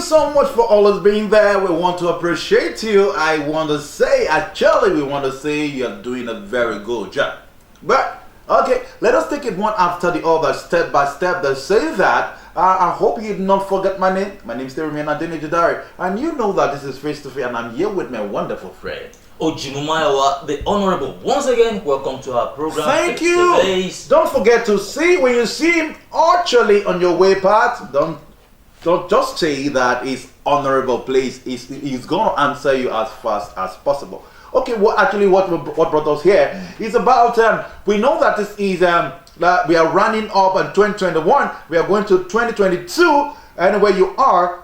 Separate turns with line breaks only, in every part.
so much for always being there. We want to appreciate you. I want to say, actually, we want to say you're doing a very good job. But, okay, let us take it one after the other, step by step. They say that. I hope you did not forget my name. My name is Terry Jadari. And you know that this is Face to Face, and I'm here with my wonderful friend.
Ojimumayawa, the Honorable. Once again, welcome to our program.
Thank you. Don't forget to see, when you see him actually on your way path, don't just say that he's honorable, please. He's going to answer you as fast as possible. Okay, what brought us here is about, we know that this is, we are running up in 2021, we are going to 2022, anywhere you are,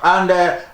and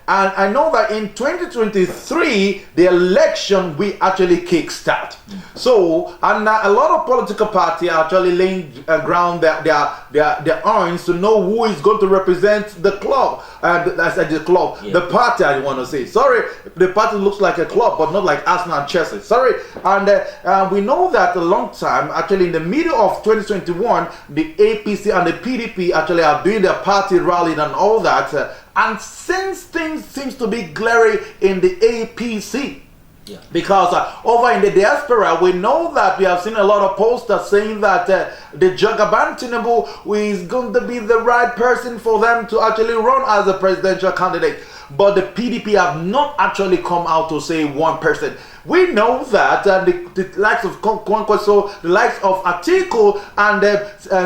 I know that in 2023 the election will actually kickstart. So, and a lot of political parties are actually laying ground their arms to know who is going to represent the club. I said the club, yeah. The party, I want to say. Sorry, the party looks like a club, but not like Arsenal and Chelsea. Sorry, and we know that a long time, actually in the middle of 2021, the APC and the PDP actually are doing their party rally and all that. And since things seems to be glary in the APC, yeah. Because over in the diaspora, we know that we have seen a lot of posters saying that the Jagaban Tinubu is going to be the right person for them to actually run as a presidential candidate. But the PDP have not actually come out to say one person. We know that the likes of Kwankwaso, the likes of Atiku and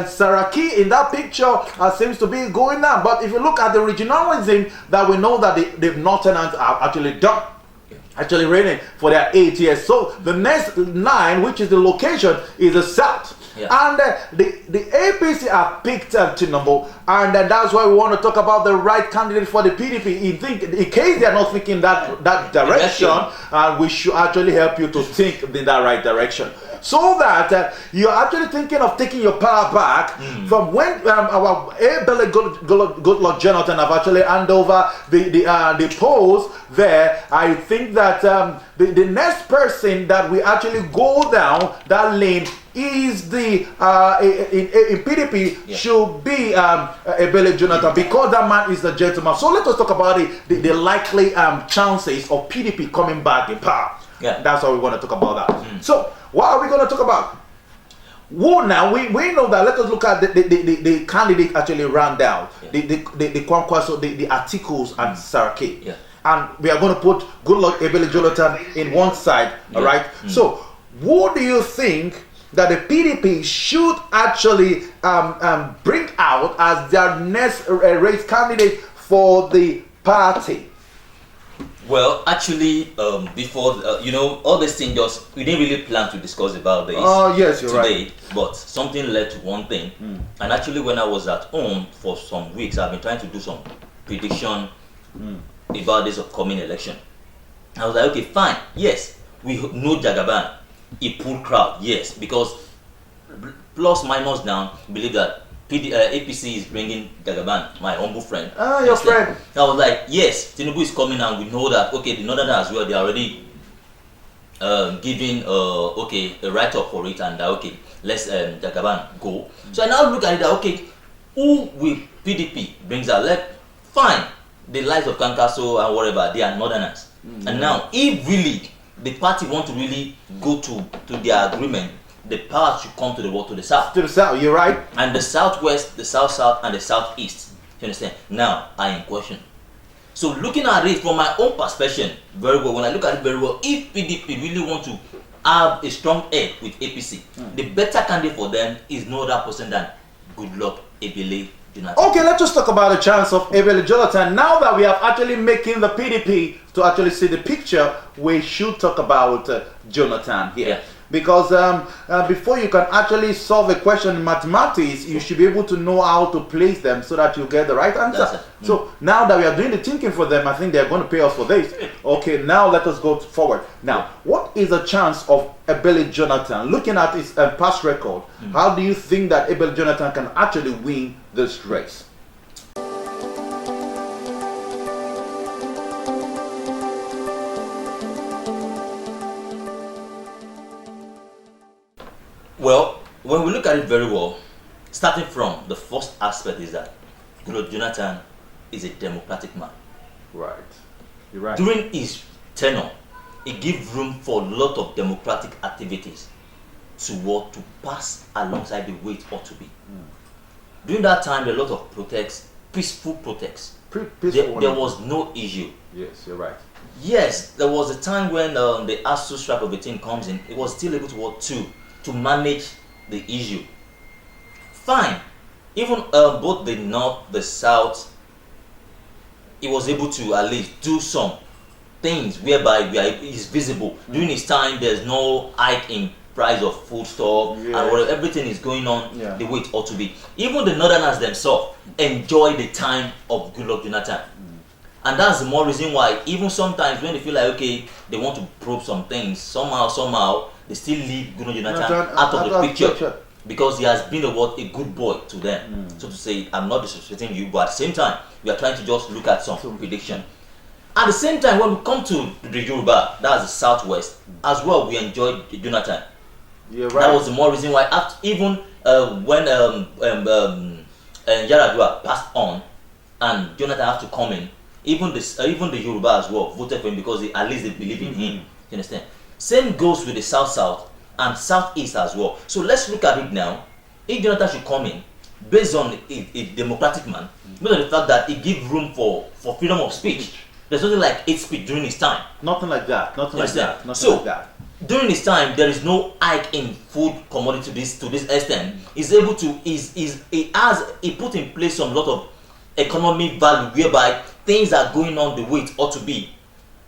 Saraki in that picture seems to be going on. But if you look at the regionalism that we know that the Northerners have actually done, actually reigning for their 8 years. So the next line, which is the location, is the South. Yeah. And the APC have picked Tinubu, and that's why we want to talk about the right candidate for the PDP. In case they are not thinking that direction, we should actually help you to think in that right direction, so that you're actually thinking of taking your power back from when our Goodluck Jonathan have actually handed over the post there. I think that the next person that we actually go down that lane is the in PDP, yeah. Should be Ebele Jonathan, because that man is a gentleman. So let us talk about the likely chances of PDP coming back in power. Yeah. That's what we want to talk about that. So what are we going to talk about? Well, now we know that. Let us look at the candidate actually ran down. Yeah. The Kwankwaso, the articles and Saraki. Yeah. And we are going to put Goodluck Ebele Jonathan in one side. Yeah. All right. So what do you think that the PDP should actually bring out as their next race candidate for the party?
Well, actually, before all these things, we didn't really plan to discuss about this.
Oh yes, you're
today,
right.
But something led to one thing, and actually, when I was at home for some weeks, I've been trying to do some prediction about this upcoming election. I was like, okay, fine, yes, we know Jagaban. He pulled crowd, yes, because plus minus down, believe that APC is bringing Jagaban, my humble friend.
Ah, your friend.
I was like, yes, Tinubu is coming, and we know that. Okay, the Northerners as well, they are already giving a write-up for it, and okay, let's Jagaban go. So I now look at it that okay, who will PDP brings out? Like, fine, the likes of Kankaso and whatever, they are Northerners, and now if really the party want to really go to their agreement, the power should come to the south.
To the south, you're right.
And the southwest, the south, and the southeast. You understand? Now, I am in question. So looking at it from my own perspective, very well, when I look at it very well, if PDP really want to have a strong head with APC, the better candidate for them is no other person than Goodluck Ebele Jonathan. Okay,
let's just talk about the chance of Ebele Jonathan. Now that we are actually making the PDP to actually see the picture, we should talk about Jonathan here. Yeah. Because before you can actually solve a question in mathematics, you should be able to know how to place them so that you get the right answer. So now that we are doing the thinking for them, I think they're going to pay us for this. Okay, now let us go forward. Now, what is the chance of Ebele Jonathan? Looking at his past record, how do you think that Ebele Jonathan can actually win this race?
Well, when we look at it very well, starting from the first aspect is that Goodluck Jonathan is a democratic man.
Right. You're right.
During his tenure, he gave room for a lot of democratic activities to pass alongside the way it ought to be. During that time, there were a lot of protests, peaceful protests. There was no issue.
Yes, you're right.
Yes, there was a time when the ASU strike of a team comes in, it was still able to manage the issue. Fine. Even both the North, the South, he was able to at least do some things whereby it's visible. During his time, there's no hike in price of foodstuff and whatever, everything is going on the way it ought to be. Even the Northerners themselves enjoy the time of Goodluck Jonathan. And that's the more reason why, even sometimes when they feel like, okay, they want to probe some things, somehow, they still leave Goodluck Jonathan out of the picture. Because he has been a good boy to them. So to say, I'm not disrespecting you, but at the same time, we are trying to just look at some prediction. At the same time, when we come to the Yoruba, that's the Southwest, as well, we enjoyed Jonathan.
You're right.
That was the more reason why, even when Yaradua passed on, and Jonathan had to come in, even the Yoruba as well voted for him because at least they believe in him. You understand? Same goes with the South and Southeast as well. So let's look at it now. If Jonathan should come in, based on a democratic man, based on the fact that he gives room for freedom of speech. There's nothing like hate speech during his time.
Nothing like that. Nothing like that. Nothing
So
like that.
during his time, there is no hike in food commodity to this extent. He's able to he put in place some lot of economic value whereby things are going on the way it ought to be.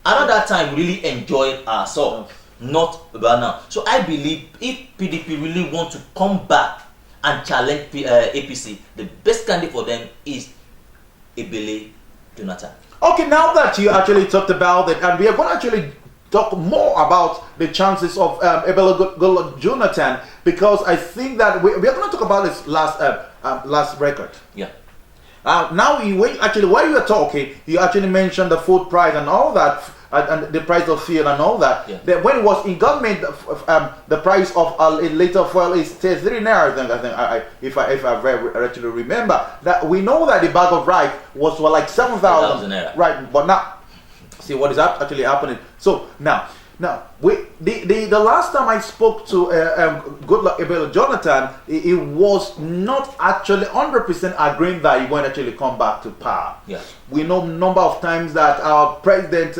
Around that time, we really enjoyed ourselves, not about now. So I believe if PDP really want to come back and challenge APC, the best candidate for them is Ebele Jonathan.
Okay, now that you actually talked about it, and we are going to actually talk more about the chances of Goodluck Jonathan, because I think that we are going to talk about his last record.
Yeah.
Now, while you were talking, you actually mentioned the food price and all that, and the price of fuel and all that.
Yeah.
That when it was in government, the price of a liter of fuel is 3 naira. I think if I actually remember that, we know that the bag of rice was for like 7,000
naira.
Right, but now see what is actually happening. So now the last time I spoke to Goodluck Jonathan, he was not actually 100% agreeing that he won't actually come back to power.
Yeah.
We know a number of times that our President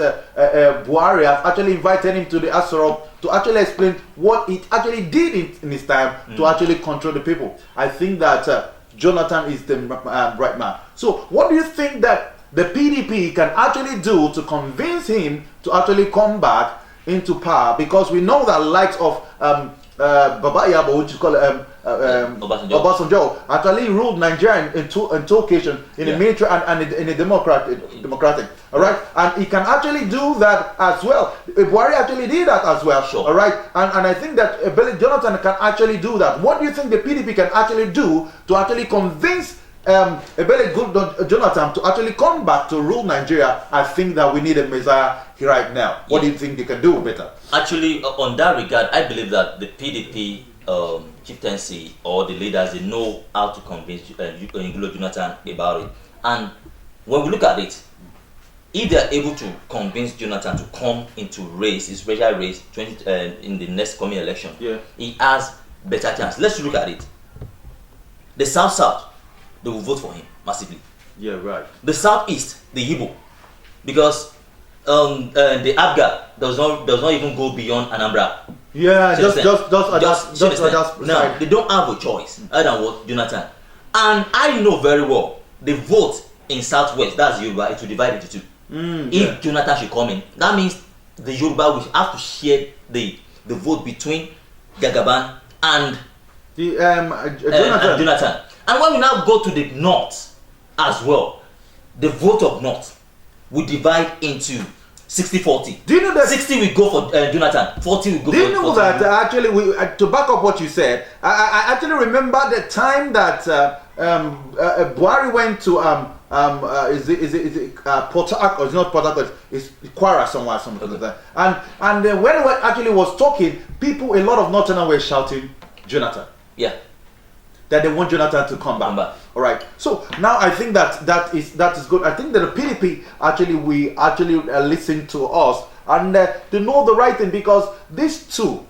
Buhari has actually invited him to the Asoro to actually explain what he actually did in his time to actually control the people. I think that Jonathan is the right man. So what do you think that the PDP can actually do to convince him to actually come back into power? Because we know that likes of Baba Yabo, which is called Obasanjo, actually ruled Nigeria in two occasions, in the military and in a democratic. All right, and he can actually do that as well. Buhari actually did that as well.
Sure.
All right, and I think that Ebele Jonathan can actually do that. What do you think the PDP can actually do to actually convince Ebele Jonathan to actually come back to rule Nigeria? I think that we need a messiah right now. What do you think they can do better?
Actually, on that regard, I believe that the PDP chieftaincy or the leaders, they know how to convince Goodluck Jonathan about it. And when we look at it, if they are able to convince Jonathan to come into his special race in the next coming election, he has better chance. Let's look at it. The South, they will vote for him massively.
Yeah, right.
The Southeast, the Igbo, because the Abga does not even go beyond Anambra.
Yeah, just
now they don't have a choice other than what Jonathan. And I know very well the vote in Southwest, that's Yoruba, it will divide into two. If Jonathan should come in, that means the Yoruba will have to share the vote between Jagaban and Jonathan. And when we now go to the North as well, the vote of North will divide into 60-40.
Do you know that
60 will go for Jonathan, 40 will go for.
Do you know that actually, to back up what you said, I actually remember the time that Buhari went to is it Port Harcourt? It's not Port Harcourt. It's Kwara somewhere, something like that. And when we actually was talking, a lot of Northerners were shouting Jonathan.
Yeah.
that they want Jonathan to come back. All right. So now I think that is good. I think that the PDP we listen to us and they know the right thing, because these two,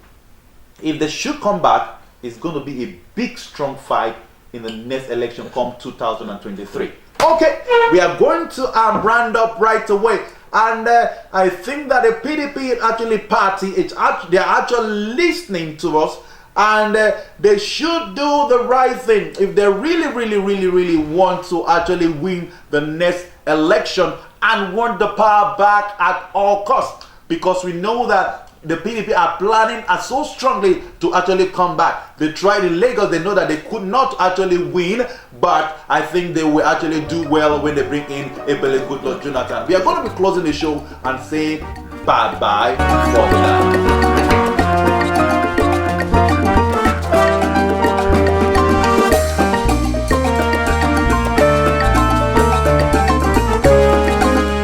if they should come back, it's going to be a big strong fight in the next election come 2023. Okay, we are going to round up right away. And I think that the PDP party, they're actually listening to us, and they should do the right thing if they really want to actually win the next election and want the power back at all costs, because we know that the PDP are planning so strongly to actually come back. They tried in Lagos, they know that they could not actually win, but I think they will actually do well when they bring in Goodluck Jonathan. We are going to be closing the show and say bye-bye for now.